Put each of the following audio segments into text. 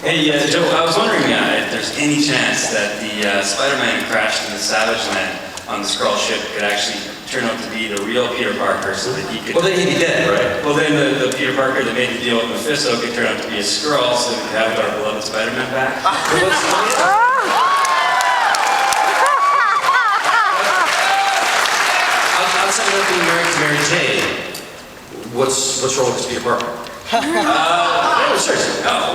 Hey, Joe, I was wondering if there's any chance that the Spider-Man who crashed in the Savage Land on the Skrull ship could actually turn out to be the real Peter Parker so that he could... Well, then he'd be dead, right? Well, then the Peter Parker that made the deal with Mephisto could turn out to be a Skrull so we could have our beloved Spider-Man back. Outside of being married to Mary Jane, what's wrong with Peter Parker?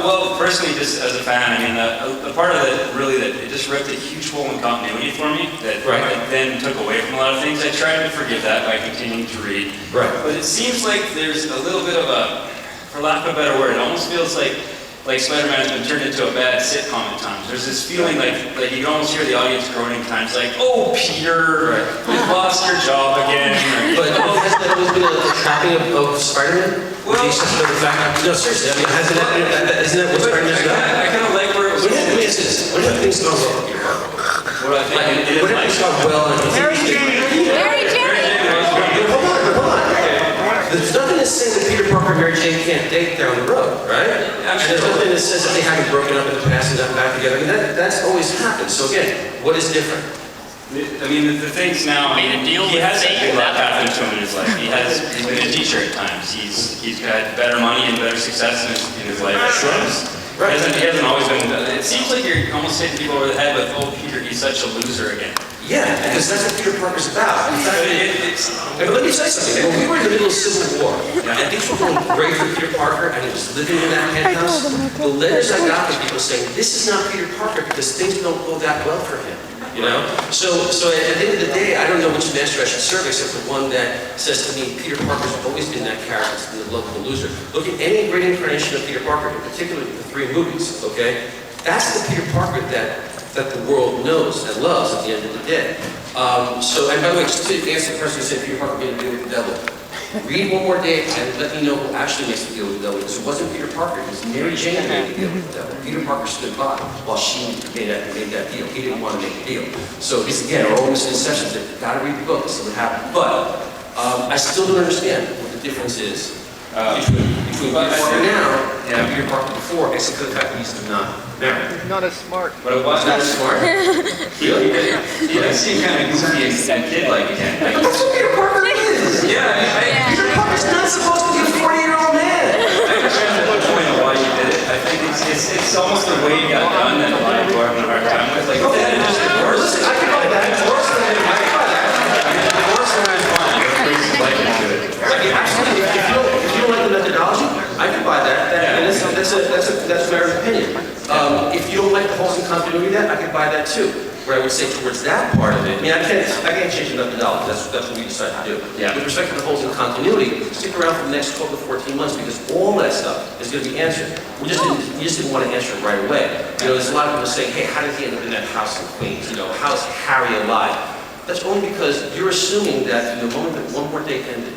Well, personally, just as a fan, I mean, the part of it really that it just ripped a huge hole in continuity for me that then took away from a lot of things. I tried to forgive that by continuing to read. Right. But it seems like there's a little bit of a, for lack of a better word, it almost feels like Spider-Man has been turned into a bad sitcom at times. There's this feeling like you can almost hear the audience groaning at times, like, "Oh, Peter, you've lost your job again." But hasn't that always been a trapping of Spider-Man? Well, no, seriously, I mean, isn't that what Spider-Man's about? I kind of like where it was. Let me ask you this. What have things gone well with Peter Parker? What I think what have things gone well? Mary Jane! Hold on. There's nothing that says that Peter Parker and Mary Jane can't date down the road, right? And there's nothing that says that they haven't broken up in the past and gotten back together. I mean, that's always happened. So again, what is different? I mean, the things now, he has that big life happening to him in his life. He's been a teacher at times. He's got better money and better success in his life at times. Right. He hasn't always been, it seems like you're almost hitting people over the head with, "Oh, Peter, he's such a loser again." Yeah, because that's what Peter Parker's about. In fact, let me say something. When we were in the middle of Civil War, and things were going great for Peter Parker, and he was living in that penthouse, the letters I got from people saying, "This is not Peter Parker because things don't go that well for him." You know? So at the end of the day, I don't know which master I should serve except the one that says to me, Peter Parker's always been that character, it's been the lovable loser. Look at any great incarnation of Peter Parker, in particular the 3 movies, okay? That's the Peter Parker that the world knows and loves at the end of the day. And by the way, just to answer the person who said Peter Parker made a deal with the devil, read one more day and let me know who actually makes the deal with the devil. Because it wasn't Peter Parker, it was Mary Jane who made the deal with the devil. Peter Parker stood by while she made that deal. He didn't want to make the deal. So these, again, are all misconceptions that you've got to read the book to see what happened. But I still don't understand what the difference is between Peter Parker now and Peter Parker before, except for the fact that he's not married. He's not as smart. But it was not as smart. He does seem kind of goofy and kid-like again. That's what Peter Parker is. Yeah, Peter Parker's not supposed to be a 40-year-old man. I understand the point of why you did it. I think it's almost the way you got done that a lot of people are having a hard time with. Like, okay, just divorce. Listen, I can buy that. Divorce and then I can buy that. Divorce and that's fine. Like into it. Absolutely. If you don't like the methodology, I can buy that. And that's a matter of opinion. If you don't like the holes in continuity of that, I can buy that too. Where I would say towards that part of it, I mean, I can't change the methodology. That's what we decided to do. Yeah. With respect to the holes in continuity, stick around for the next 12 to 14 months because all that stuff is going to be answered. We just didn't want to answer it right away. You know, there's a lot of people saying, "Hey, how did he end up in that house in Queens? You know, how's Harry alive?" That's only because you're assuming that the moment that one more day ended,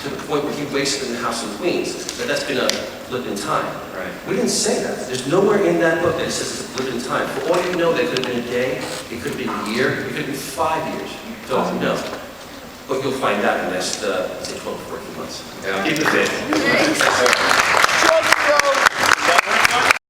to the point where he wakes up in the house in Queens, that's been a blip in time. Right. We didn't say that. There's nowhere in that book that it says it's a blip in time. For all you know, that could have been a day, it could have been a year, it could have been 5 years. You don't know. But you'll find out in the next, say, 12 to 14 months. Yeah. Keep the faith.